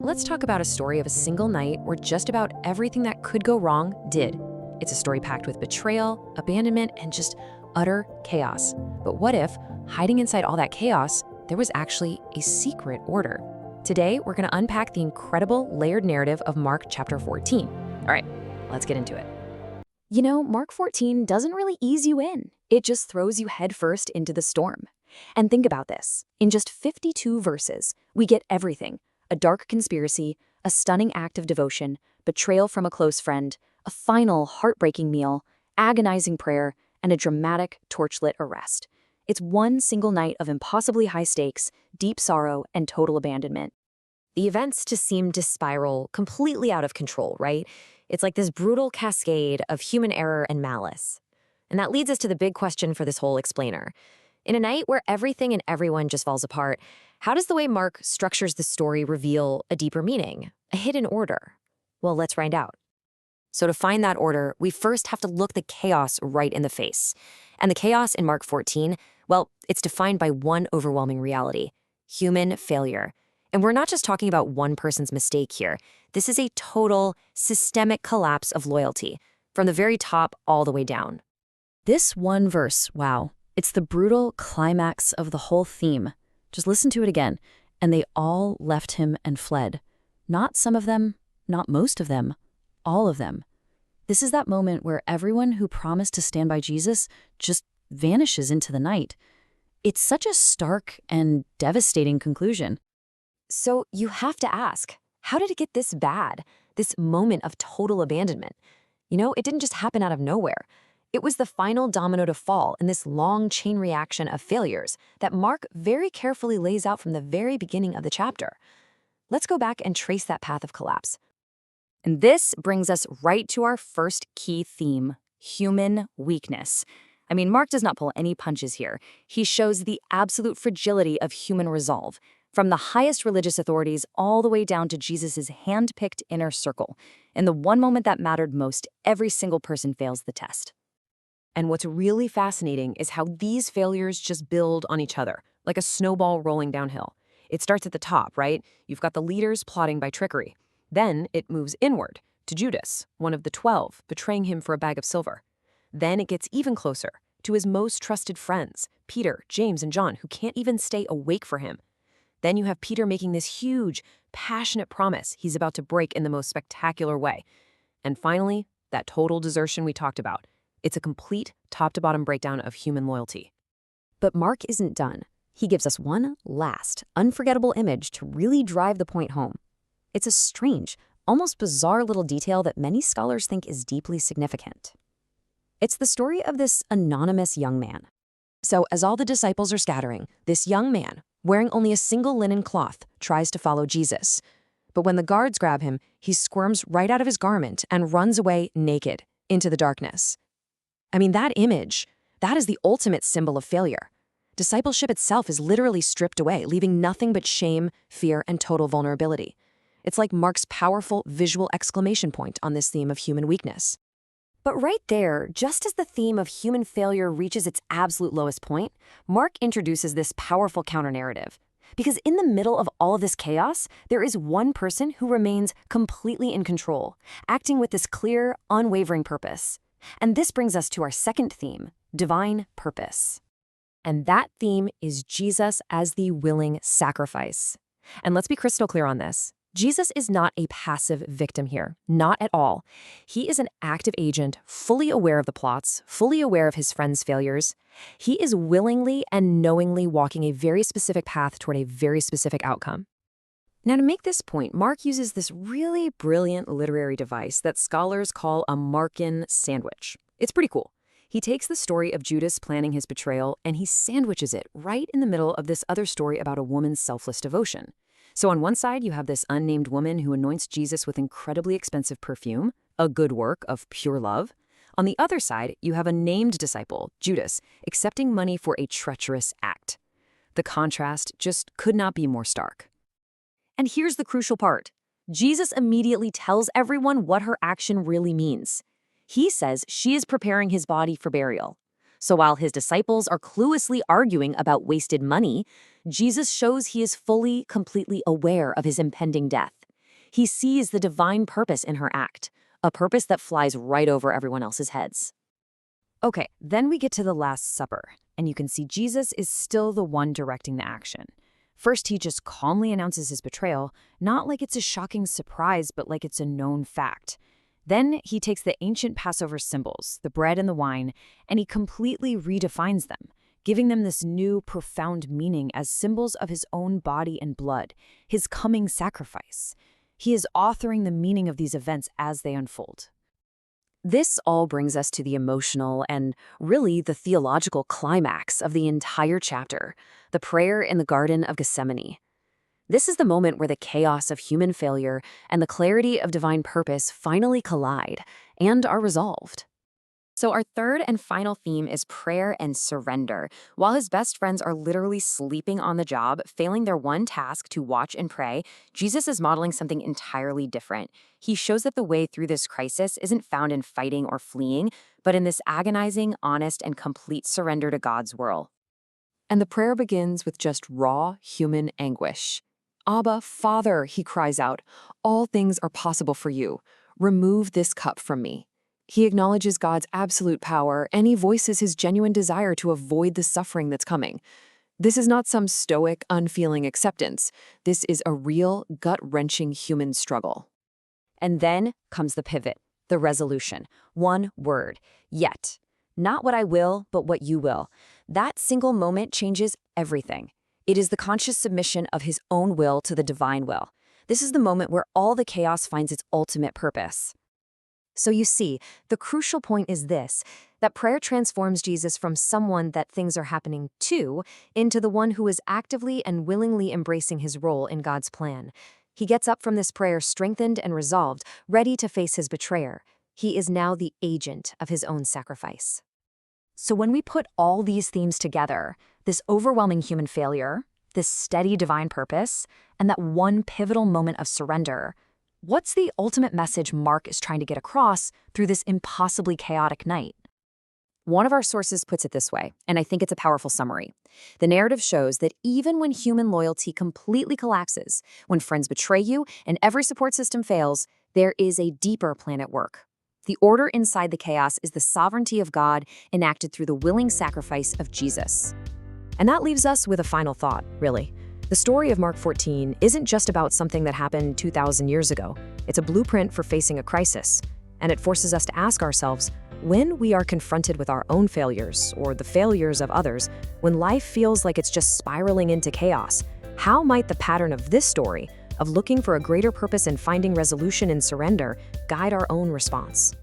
let's talk about a story of a single night where just about everything that could go wrong did. It's a story packed with betrayal, abandonment, and just utter chaos. But what if, hiding inside all that chaos, there was actually a secret order? Today, we're going to unpack the incredible layered narrative of Mark chapter 14. All right, let's get into it. You know, Mark 14 doesn't really ease you in. It just throws you headfirst into the storm. And think about this. In just 52 verses, we get everything: a dark conspiracy, a stunning act of devotion, betrayal from a close friend, a final heartbreaking meal, agonizing prayer, and a dramatic torchlit arrest. It's one single night of impossibly high stakes, deep sorrow, and total abandonment. The events just seem to spiral completely out of control, right? It's like this brutal cascade of human error and malice. And that leads us to the big question for this whole explainer. In a night where everything and everyone just falls apart, how does the way Mark structures the story reveal a deeper meaning, a hidden order? Well, let's find out. So to find that order, we first have to look the chaos right in the face. And the chaos in Mark 14, well, it's defined by one overwhelming reality: human failure. And we're not just talking about one person's mistake here. This is a total, systemic collapse of loyalty, from the very top all the way down. This one verse, wow, it's the brutal climax of the whole theme. Just listen to it again. And they all left him and fled. Not some of them, not most of them, all of them. This is that moment where everyone who promised to stand by Jesus just vanishes into the night. It's such a stark and devastating conclusion. So you have to ask, how did it get this bad? This moment of total abandonment? You know, it didn't just happen out of nowhere. It was the final domino to fall in this long chain reaction of failures that Mark very carefully lays out from the very beginning of the chapter. Let's go back and trace that path of collapse. And this brings us right to our first key theme: human weakness. I mean, Mark does not pull any punches here. He shows the absolute fragility of human resolve, from the highest religious authorities all the way down to Jesus' hand-picked inner circle. In the one moment that mattered most, every single person fails the test. And what's really fascinating is how these failures just build on each other, like a snowball rolling downhill. It starts at the top, right? You've got the leaders plotting by trickery. Then it moves inward to Judas, one of the 12, betraying him for a bag of silver. Then it gets even closer to his most trusted friends, Peter, James, and John, who can't even stay awake for him. Then you have Peter making this huge, passionate promise he's about to break in the most spectacular way. And finally, that total desertion we talked about. It's a complete top-to-bottom breakdown of human loyalty. But Mark isn't done. He gives us one last, unforgettable image to really drive the point home. It's a strange, almost bizarre little detail that many scholars think is deeply significant. It's the story of this anonymous young man. So as all the disciples are scattering, this young man, wearing only a single linen cloth, tries to follow Jesus. But when the guards grab him, he squirms right out of his garment and runs away naked into the darkness. I mean, that image, that is the ultimate symbol of failure. Discipleship itself is literally stripped away, leaving nothing but shame, fear, and total vulnerability. It's like Mark's powerful visual exclamation point on this theme of human weakness. But right there, just as the theme of human failure reaches its absolute lowest point, Mark introduces this powerful counter-narrative. Because in the middle of all of this chaos, there is one person who remains completely in control, acting with this clear, unwavering purpose. And this brings us to our second theme: divine purpose. And that theme is Jesus as the willing sacrifice. And let's be crystal clear on this. Jesus is not a passive victim here, not at all. He is an active agent, fully aware of the plots, fully aware of his friends' failures. He is willingly and knowingly walking a very specific path toward a very specific outcome. Now, to make this point, Mark uses this really brilliant literary device that scholars call a Markan sandwich. It's pretty cool. He takes the story of Judas planning his betrayal and he sandwiches it right in the middle of this other story about a woman's selfless devotion. So on one side, you have this unnamed woman who anoints Jesus with incredibly expensive perfume, a good work of pure love. On the other side, you have a named disciple, Judas, accepting money for a treacherous act. The contrast just could not be more stark. And here's the crucial part. Jesus immediately tells everyone what her action really means. He says she is preparing his body for burial. So while his disciples are cluelessly arguing about wasted money, Jesus shows he is fully, completely aware of his impending death. He sees the divine purpose in her act, a purpose that flies right over everyone else's heads. Okay, then we get to the Last Supper, and you can see Jesus is still the one directing the action. First, he just calmly announces his betrayal, not like it's a shocking surprise, but like it's a known fact. Then he takes the ancient Passover symbols, the bread and the wine, and he completely redefines them, giving them this new, profound meaning as symbols of his own body and blood, his coming sacrifice. He is authoring the meaning of these events as they unfold. This all brings us to the emotional and really the theological climax of the entire chapter, the prayer in the Garden of Gethsemane. This is the moment where the chaos of human failure and the clarity of divine purpose finally collide and are resolved. So our third and final theme is prayer and surrender. While his best friends are literally sleeping on the job, failing their one task to watch and pray, Jesus is modeling something entirely different. He shows that the way through this crisis isn't found in fighting or fleeing, but in this agonizing, honest, and complete surrender to God's will. And the prayer begins with just raw human anguish. "Abba, Father," he cries out, "all things are possible for you. Remove this cup from me." He acknowledges God's absolute power, and he voices his genuine desire to avoid the suffering that's coming. This is not some stoic, unfeeling acceptance. This is a real, gut-wrenching human struggle. And then comes the pivot, the resolution. One word, yet. Not what I will, but what you will. That single moment changes everything. It is the conscious submission of his own will to the divine will. This is the moment where all the chaos finds its ultimate purpose. So you see, the crucial point is this, that prayer transforms Jesus from someone that things are happening to into the one who is actively and willingly embracing his role in God's plan. He gets up from this prayer strengthened and resolved, ready to face his betrayer. He is now the agent of his own sacrifice. So when we put all these themes together, this overwhelming human failure, this steady divine purpose, and that one pivotal moment of surrender, what's the ultimate message Mark is trying to get across through this impossibly chaotic night? One of our sources puts it this way, and I think it's a powerful summary. The narrative shows that even when human loyalty completely collapses, when friends betray you and every support system fails, there is a deeper plan at work. The order inside the chaos is the sovereignty of God enacted through the willing sacrifice of Jesus. And that leaves us with a final thought, really. The story of Mark 14 isn't just about something that happened 2,000 years ago. It's a blueprint for facing a crisis. And it forces us to ask ourselves, when we are confronted with our own failures or the failures of others, when life feels like it's just spiraling into chaos, how might the pattern of this story, of looking for a greater purpose and finding resolution in surrender, guide our own response?